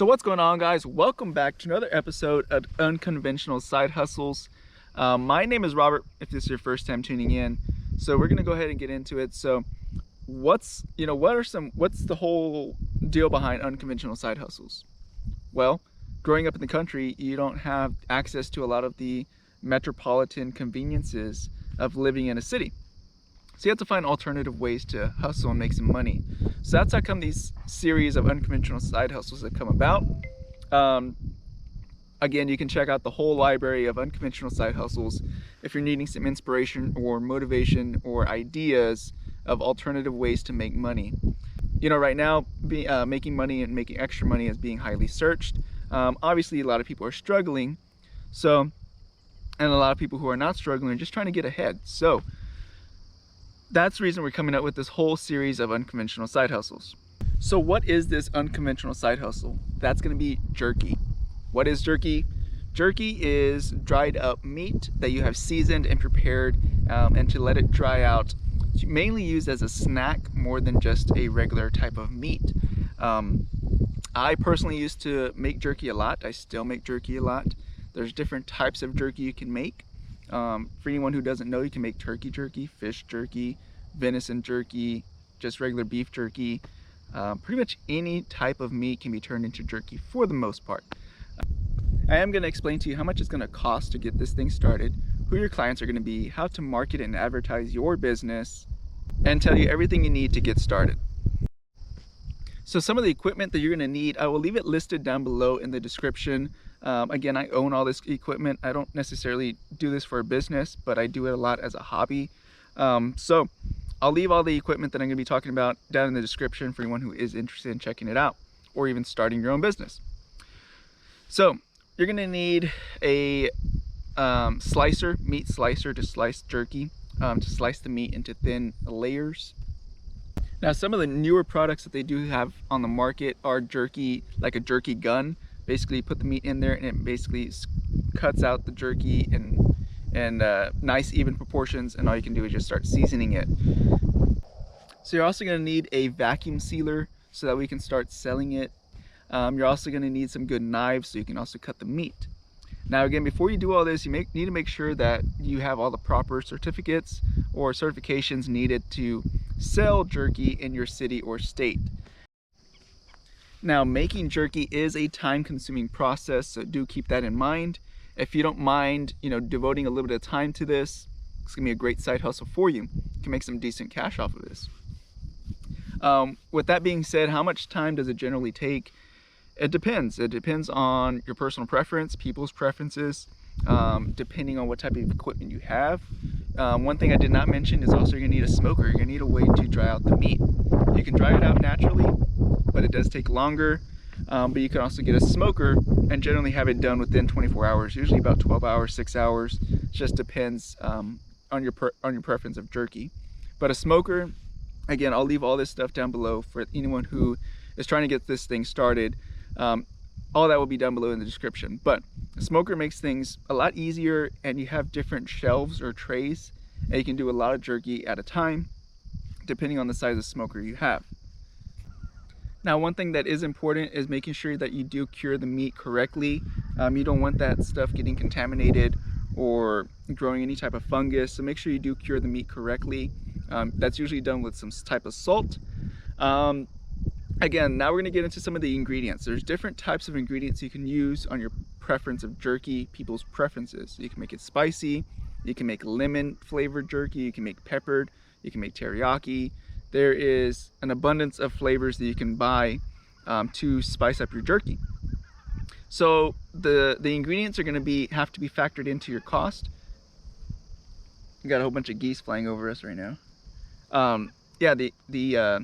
So what's going on, guys? Welcome back to another episode of Unconventional Side Hustles. My name is Robert, if this is your first time tuning in. So we're gonna go ahead and get into it. So what's the whole deal behind unconventional side hustles? Well, growing up in the country, you don't have access to a lot of the metropolitan conveniences of living in a city. So you have to find alternative ways to hustle and make some money. So that's how come these series of unconventional side hustles have come about. Again, you can check out the whole library of unconventional side hustles if you're needing some inspiration or motivation or ideas of alternative ways to make money. You know, right now, making money and making extra money is being highly searched. Obviously, a lot of people are struggling. And a lot of people who are not struggling are just trying to get ahead. So that's the reason we're coming up with this whole series of unconventional side hustles. So what is this unconventional side hustle? That's going to be jerky. What is jerky? Jerky is dried up meat that you have seasoned and prepared, and to let it dry out. It's mainly used as a snack more than just a regular type of meat. I personally used to make jerky a lot. I still make jerky a lot. There's different types of jerky you can make. For anyone who doesn't know, you can make turkey jerky, fish jerky, venison jerky, just regular beef jerky. Pretty much any type of meat can be turned into jerky for the most part. I am going to explain to you how much it's going to cost to get this thing started, who your clients are going to be, how to market and advertise your business, and tell you everything you need to get started. So some of the equipment that you're going to need, I will leave it listed down below in the description. Again, I own all this equipment. I don't necessarily do this for a business, but I do it a lot as a hobby. So I'll leave all the equipment that I'm going to be talking about down in the description for anyone who is interested in checking it out or even starting your own business. So you're going to need a meat slicer to slice jerky, to slice the meat into thin layers. Now, some of the newer products that they do have on the market are jerky, like a jerky gun. Basically, you put the meat in there and it basically cuts out the jerky in nice even proportions, and all you can do is just start seasoning it. So you're also going to need a vacuum sealer so that we can start selling it. You're also going to need some good knives so you can also cut the meat. Now again, before you do all this, you need to make sure that you have all the proper certificates or certifications needed to sell jerky in your city or state. Now, making jerky is a time-consuming process, so do keep that in mind. If you don't mind, devoting a little bit of time to this, it's gonna be a great side hustle for you. You can make some decent cash off of this. With that being said, how much time does it generally take? It depends. It depends on your personal preference, people's preferences, depending on what type of equipment you have. One thing I did not mention is also you're gonna need a smoker. You're gonna need a way to dry out the meat. You can dry it out naturally, but it does take longer. But you can also get a smoker and generally have it done within 24 hours, usually about 12 hours, 6 hours. It just depends on your preference of jerky. But a smoker, again, I'll leave all this stuff down below for anyone who is trying to get this thing started. All that will be down below in the description. But a smoker makes things a lot easier, and you have different shelves or trays, and you can do a lot of jerky at a time, depending on the size of smoker you have. Now, one thing that is important is making sure that you do cure the meat correctly. You don't want that stuff getting contaminated or growing any type of fungus, so make sure you do cure the meat correctly. That's usually done with some type of salt. Again, now we're going to get into some of the ingredients. There's different types of ingredients you can use on your preference of jerky, people's preferences. You can make it spicy, you can make lemon flavored jerky, you can make peppered, you can make teriyaki. There is an abundance of flavors that you can buy to spice up your jerky. So the ingredients are going to have to be factored into your cost. We got a whole bunch of geese flying over us right now. Yeah, I don't know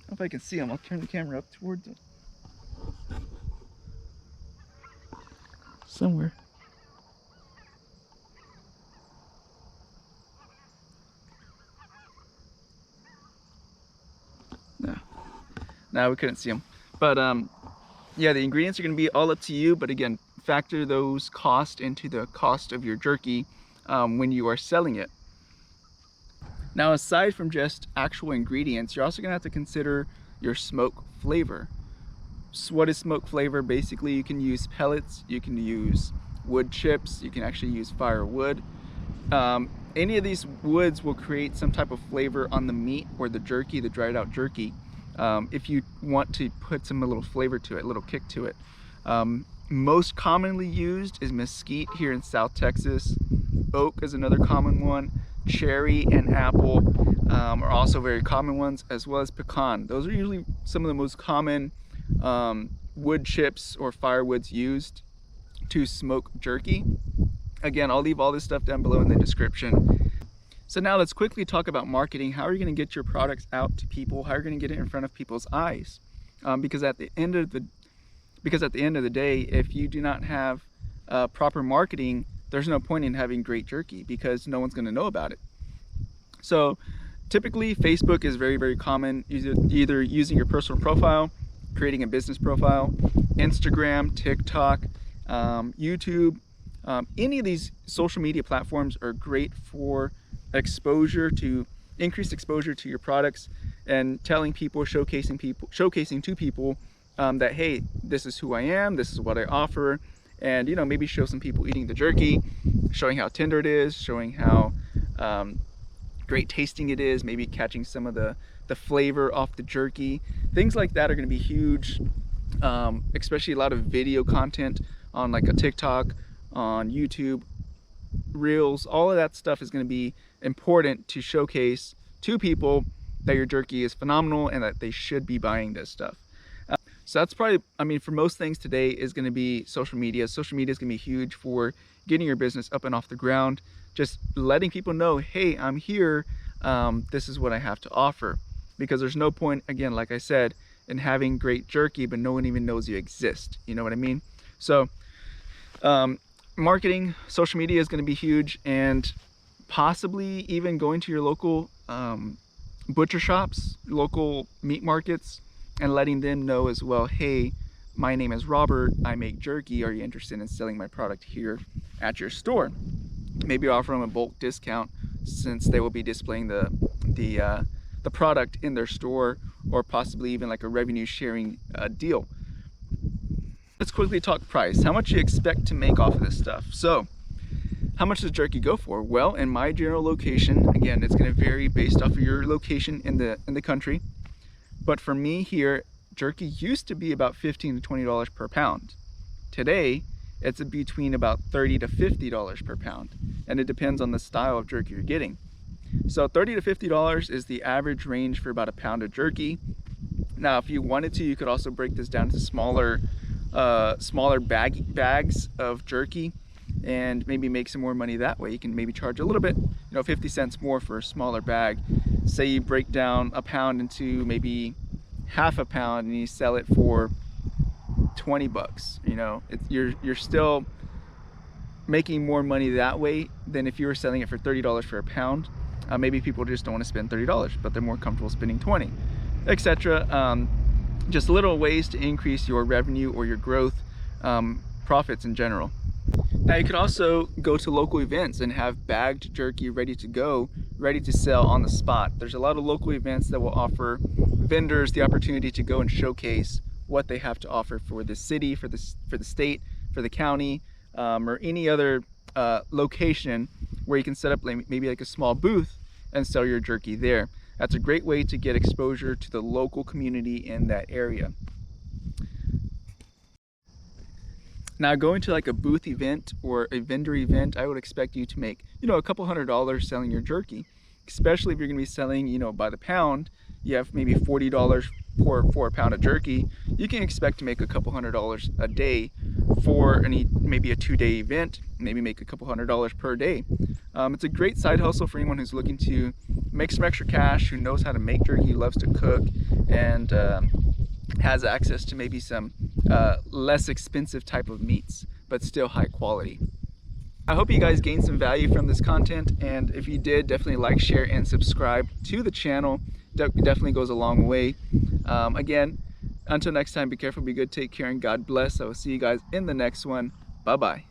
if I can see them. I'll turn the camera up towards it. Somewhere. No, we couldn't see them. But yeah, the ingredients are going to be all up to you. But again, factor those costs into the cost of your jerky when you are selling it. Now, aside from just actual ingredients, you're also going to have to consider your smoke flavor. what is smoke flavor? Basically, you can use pellets, you can use wood chips, you can actually use firewood. Any of these woods will create some type of flavor on the meat or the jerky, the dried out jerky. If you want to put some little flavor to it, a little kick to it. Most commonly used is mesquite here in South Texas. Oak is another common one. Cherry and apple are also very common ones, as well as pecan. Those are usually some of the most common wood chips or firewoods used to smoke jerky. Again, I'll leave all this stuff down below in the description. So now let's quickly talk about marketing. How are you going to get your products out to people? How are you going to get it in front of people's eyes? Because at the end of the day, if you do not have proper marketing, there's no point in having great jerky because no one's going to know about it. So typically Facebook is very, very common, either using your personal profile, creating a business profile, Instagram, TikTok, YouTube. Any of these social media platforms are great for increased exposure to your products and telling people, showcasing to people that, hey, this is who I am, this is what I offer, and maybe show some people eating the jerky, showing how tender it is, showing how great tasting it is, maybe catching some of the flavor off the jerky. Things like that are going to be huge, especially a lot of video content on like a TikTok, on YouTube, Reels. All of that stuff is going to be important to showcase to people that your jerky is phenomenal and that they should be buying this stuff. So that's probably, for most things today is going to be social media. Social media is going to be huge for getting your business up and off the ground. Just letting people know, hey, I'm here. This is what I have to offer. Because there's no point, again, like I said, in having great jerky, but no one even knows you exist. You know what I mean? So marketing, social media is going to be huge, and possibly even going to your local butcher shops, local meat markets, and letting them know as well, hey, my name is Robert, I make jerky, are you interested in selling my product here at your store? Maybe offer them a bulk discount since they will be displaying the product in their store, or possibly even like a revenue sharing deal. Let's quickly talk price. How much you expect to make off of this stuff? So how much does jerky go for? Well, in my general location, again, it's going to vary based off of your location in the country. But for me here, jerky used to be about $15 to $20 per pound. Today, it's between about $30 to $50 per pound. And it depends on the style of jerky you're getting. So $30 to $50 is the average range for about a pound of jerky. Now, if you wanted to, you could also break this down to smaller bags of jerky and maybe make some more money that way. You can maybe charge a little bit, 50 cents more for a smaller bag. Say you break down a pound into maybe half a pound and you sell it for 20 bucks. You're still making more money that way than if you were selling it for $30 for a pound. Maybe people just don't want to spend $30, but they're more comfortable spending 20, etc. Just little ways to increase your revenue or your growth, profits in general. Now you could also go to local events and have bagged jerky ready to go, ready to sell on the spot. There's a lot of local events that will offer vendors the opportunity to go and showcase what they have to offer for the city, for the state, for the county, or any other location where you can set up maybe like a small booth and sell your jerky there. That's a great way to get exposure to the local community in that area. Now, going to like a booth event or a vendor event, I would expect you to make, a couple $100 selling your jerky, especially if you're going to be selling, by the pound. You have maybe $40 for a pound of jerky. You can expect to make a couple $100 a day for maybe a 2-day event, maybe make a couple $100 per day. It's a great side hustle for anyone who's looking to make some extra cash, who knows how to make jerky, loves to cook, and has access to maybe some less expensive type of meats, but still high quality. I hope you guys gained some value from this content, and if you did, definitely like, share, and subscribe to the channel. Definitely goes a long way. Again, until next time, be careful, be good, take care, and God bless. I will see you guys in the next one. Bye-bye.